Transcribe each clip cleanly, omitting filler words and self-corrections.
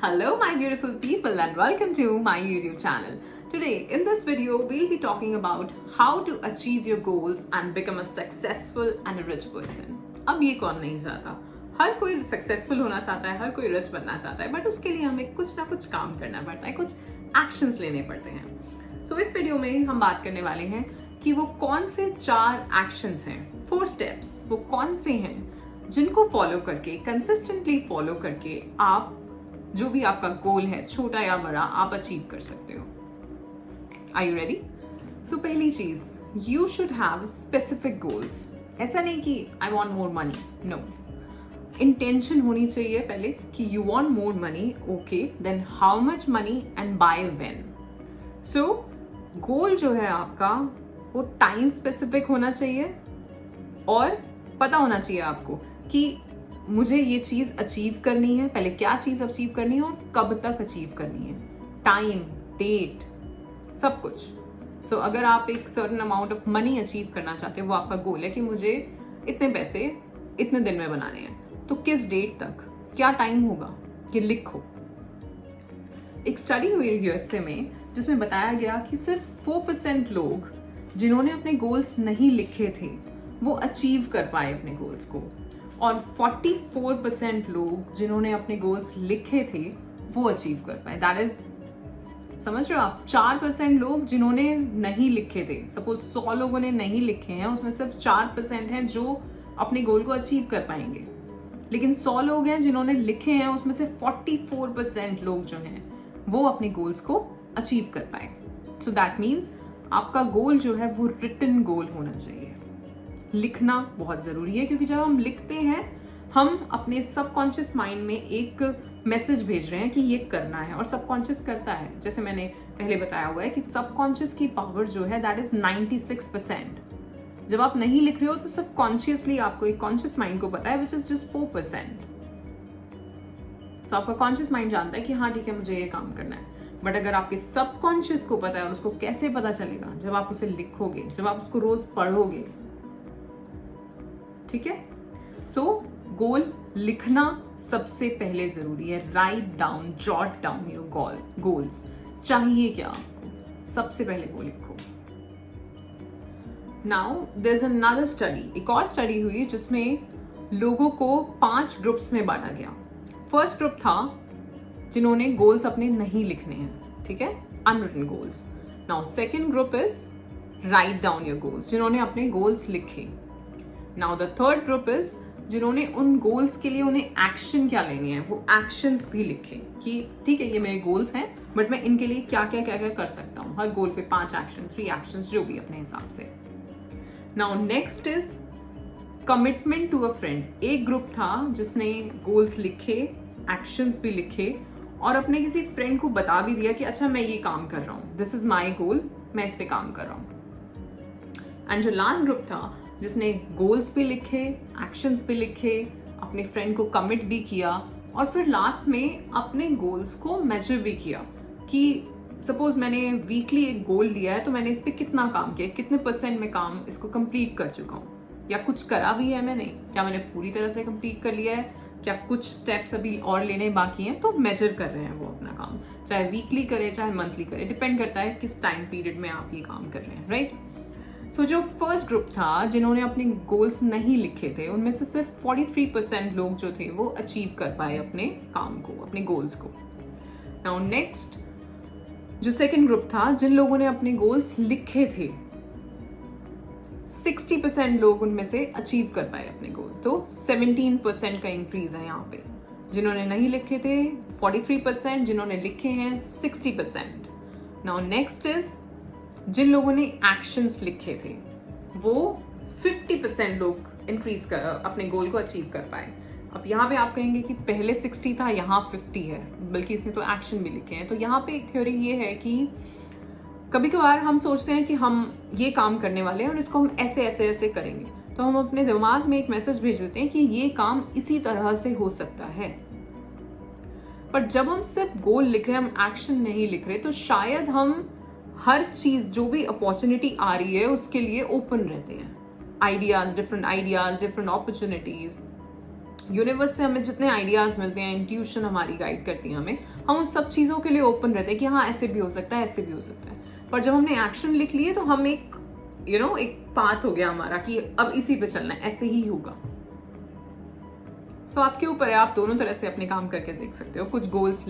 Hello my beautiful people and welcome to my YouTube channel. Today in this video we'll be talking about how to achieve your goals and become a successful and a rich person. अब ये कौन नहीं चाहता? हर कोई successful होना चाहता है, हर कोई रिच बनना चाहता है, बट उसके लिए हमें कुछ ना कुछ काम करना पड़ता है, कुछ एक्शंस लेने पड़ते हैं. सो इस वीडियो में हम बात करने वाले हैं कि वो कौन से 4 एक्शंस हैं, 4 स्टेप्स वो कौन से हैं जिनको फॉलो करके, कंसिस्टेंटली फॉलो करके आप जो भी आपका गोल है, छोटा या बड़ा, आप अचीव कर सकते हो. Are you ready? सो पहली चीज, you should have specific goals. ऐसा नहीं कि I want more money, no. Intention होनी चाहिए पहले कि you want more money, okay, then how much money and by when. So goal जो है आपका वो टाइम स्पेसिफिक होना चाहिए और पता होना चाहिए आपको कि मुझे ये चीज अचीव करनी है, पहले क्या चीज अचीव करनी है और कब तक अचीव करनी है, टाइम, डेट, सब कुछ. सो अगर आप एक certain amount of money achieve करना चाहते हैं, वो आपका गोल है कि मुझे इतने पैसे इतने दिन में बनाने हैं, तो किस डेट तक, क्या टाइम होगा, ये लिखो. एक स्टडी हुई यूएसए में जिसमें बताया गया कि सिर्फ 4% लोग जिन्होंने अपने गोल्स नहीं लिखे थे वो अचीव कर पाए अपने गोल्स को, और 44% लोग जिन्होंने अपने गोल्स लिखे थे वो अचीव कर पाए. दैट इज, समझ रहे हो आप, 4% लोग जिन्होंने नहीं लिखे थे. सपोज 100 लोगों ने नहीं लिखे हैं, उसमें सिर्फ 4% हैं जो अपने गोल को अचीव कर पाएंगे. लेकिन 100 लोग हैं जिन्होंने लिखे हैं, उसमें से 44% लोग जो हैं वो अपने गोल्स को अचीव कर पाए. सो दैट मीन्स आपका गोल जो है वो रिटन गोल होना चाहिए. लिखना बहुत जरूरी है, क्योंकि जब हम लिखते हैं हम अपने सबकॉन्शियस माइंड में एक मैसेज भेज रहे हैं कि ये करना है, और सबकॉन्शियस करता है. जैसे मैंने पहले बताया हुआ है कि सबकॉन्शियस की पावर जो है दैट इज 96%. जब आप नहीं लिख रहे हो तो सिर्फ कॉन्शियसली आपको, एक कॉन्शियस माइंड को पता है विच इज जस्ट 4%. तो आपका कॉन्शियस माइंड जानता है कि हाँ ठीक है मुझे ये काम करना है. बट अगर आपके सबकॉन्शियस को पता है, और उसको कैसे पता चलेगा? जब आप उसे लिखोगे, जब आप उसको रोज पढ़ोगे. ठीक है? सो गोल लिखना सबसे पहले जरूरी है. Write down, jot down your goals. चाहिए क्या आपको, सबसे पहले वो लिखो. Now there is another study, एक और स्टडी हुई जिसमें लोगों को 5 ग्रुप्स में बांटा गया. फर्स्ट ग्रुप था जिन्होंने गोल्स अपने नहीं लिखने हैं, ठीक है, unwritten goals. Now second group is write down your goals, जिन्होंने अपने गोल्स लिखे. Now the third group is जिन्होंने उन गोल्स के लिए उन्हें एक्शन क्या लेनी है, वो एक्शंस भी लिखे कि ठीक है ये मेरे गोल्स हैं बट मैं इनके लिए क्या क्या कर सकता हूँ. हर गोल पे 5 एक्शन, 3 एक्शंस, जो भी अपने हिसाब से. Now next is commitment to a friend. एक ग्रुप था जिसने गोल्स लिखे, एक्शंस भी लिखे, और अपने किसी फ्रेंड को बता भी दिया कि अच्छा मैं ये काम कर रहा हूँ, दिस इज माई गोल, मैं इस पे काम कर रहा हूँ. एंड जो लास्ट ग्रुप था जिसने गोल्स भी लिखे, एक्शंस भी लिखे, अपने फ्रेंड को कमिट भी किया, और फिर लास्ट में अपने गोल्स को मेजर भी किया कि सपोज मैंने वीकली एक गोल लिया है तो मैंने इस पे कितना काम किया, कितने % में काम इसको कंप्लीट कर चुका हूँ, या कुछ करा भी है मैंने, क्या मैंने पूरी तरह से कंप्लीट कर लिया है, क्या कुछ स्टेप्स अभी और लेने बाकी हैं. तो मेजर कर रहे हैं वो अपना काम, चाहे वीकली करे चाहे मंथली करे, डिपेंड करता है किस टाइम पीरियड में आप ये काम कर रहे हैं. राइट? सो जो फर्स्ट ग्रुप था जिन्होंने अपने गोल्स नहीं लिखे थे, उनमें से सिर्फ 43% लोग जो थे वो अचीव कर पाए अपने काम को, अपने गोल्स को. नाउ नेक्स्ट जो सेकंड ग्रुप था, जिन लोगों ने अपने गोल्स लिखे थे, 60% लोग उनमें से अचीव कर पाए अपने गोल. तो 17% का इंक्रीज है यहाँ पे. जिन्होंने नहीं लिखे थे 43%, जिन्होंने लिखे हैं 60%. नाउ नेक्स्ट इज जिन लोगों ने एक्शंस लिखे थे वो 50% लोग इंक्रीज कर अपने गोल को अचीव कर पाए. अब यहाँ पे आप कहेंगे कि पहले 60 था, यहाँ 50 है, बल्कि इसने तो एक्शन भी लिखे हैं. तो यहाँ पे एक थ्योरी ये है कि कभी कभार हम सोचते हैं कि हम ये काम करने वाले हैं और इसको हम ऐसे ऐसे ऐसे करेंगे, तो हम अपने दिमाग में एक मैसेज भेज देते हैं कि ये काम इसी तरह से हो सकता है. पर जब हम सिर्फ गोल लिख रहे हैं, हम एक्शन नहीं लिख रहे, तो शायद हम हर चीज, जो भी अपॉर्चुनिटी आ रही है उसके लिए ओपन रहते हैं. आइडियाज, डिफरेंट अपॉर्चुनिटीज, यूनिवर्स से हमें जितने आइडियाज मिलते हैं, इंट्यूशन हमारी गाइड करती है हमें, हम उन सब चीज़ों के लिए ओपन रहते हैं कि हाँ ऐसे भी हो सकता है, ऐसे भी हो सकता है। पर जब हमने एक्शन लिख लिए तो हम एक एक पाथ हो गया हमारा कि अब इसी पे चलना है, ऐसे ही होगा। सो आपके ऊपर है, आप दोनों तरह से अपने काम करके देख सकते हो। कुछ गोल्स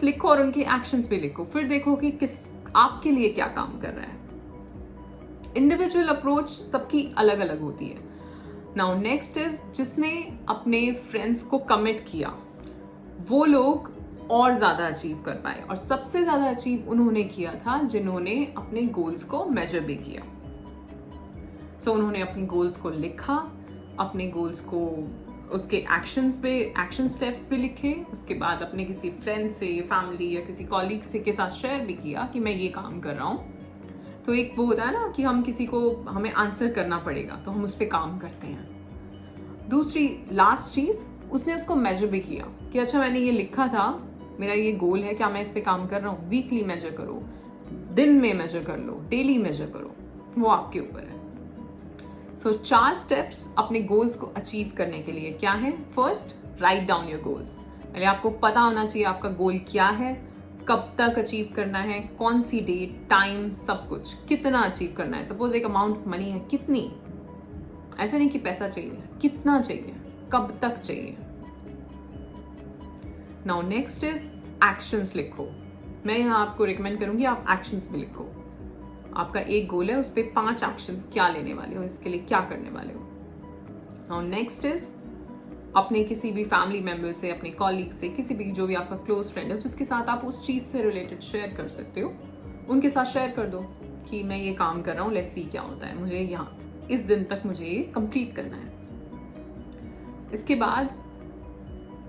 लिखो और उनके एक्शंस भी लिखो, फिर देखो कि किस आपके लिए क्या काम कर रहा है। इंडिविजुअल अप्रोच सबकी अलग अलग होती है। नाउ नेक्स्ट इज, जिसने अपने फ्रेंड्स को कमिट किया वो लोग और ज्यादा अचीव कर पाए, और सबसे ज्यादा अचीव उन्होंने किया था जिन्होंने अपने गोल्स को मेजर भी किया। सो उन्होंने अपने गोल्स को लिखा, अपने गोल्स को उसके एक्शन स्टेप्स पे लिखे, उसके बाद अपने किसी फ्रेंड से, फैमिली या किसी कॉलीग से के साथ शेयर भी किया कि मैं ये काम कर रहा हूँ। तो एक वो होता है ना कि हम किसी को हमें आंसर करना पड़ेगा तो हम उस पर काम करते हैं। दूसरी लास्ट चीज, उसने उसको मेजर भी किया कि अच्छा मैंने ये लिखा था, मेरा ये गोल है, क्या मैं इस पे काम कर रहा हूँ। वीकली मेजर करो, दिन में मेजर कर लो, डेली मेजर करो, वो आपके ऊपर है। सो 4 स्टेप्स अपने गोल्स को अचीव करने के लिए क्या है। First, write down your goals. पहले आपको पता होना चाहिए आपका गोल क्या है, कब तक अचीव करना है, कौन सी डेट, टाइम, सब कुछ, कितना अचीव करना है। सपोज एक अमाउंट मनी है, कितनी, ऐसा नहीं कि पैसा चाहिए, कितना चाहिए, कब तक चाहिए। नाउ नेक्स्ट इज एक्शंस लिखो। मैं यहाँ आपको रिकमेंड करूंगी आप एक्शंस भी लिखो। आपका एक गोल है, उस पर 5 एक्शंस क्या लेने वाले हो, इसके लिए क्या करने वाले हो। नाउ नेक्स्ट इज, अपने किसी भी फैमिली मेंबर से, अपने कॉलीग से, किसी भी जो भी आपका क्लोज फ्रेंड है जिसके साथ आप उस चीज से रिलेटेड शेयर कर सकते हो, उनके साथ शेयर कर दो कि मैं ये काम कर रहा हूँ, लेट्स सी क्या होता है, मुझे यहाँ इस दिन तक मुझे ये कंप्लीट करना है। इसके बाद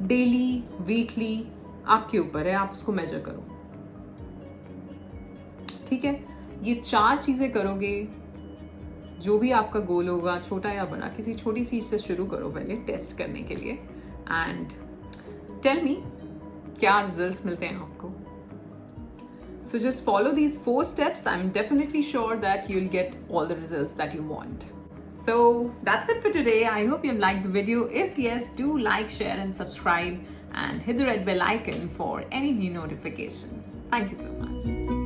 डेली, वीकली, आपके ऊपर है, आप उसको मेजर करो। ठीक है, ये 4 चीजें करोगे, जो भी आपका गोल होगा, छोटा या बड़ा, किसी छोटी चीज से शुरू करो पहले टेस्ट करने के लिए, एंड टेल मी क्या रिजल्ट्स मिलते हैं आपको। So just follow these 4 steps. I'm definitely sure that you'll get all the results that you want. So that's it for today. I hope you liked the video. If yes, do like, share and subscribe, and hit the red bell icon for any new notification. Thank you so much.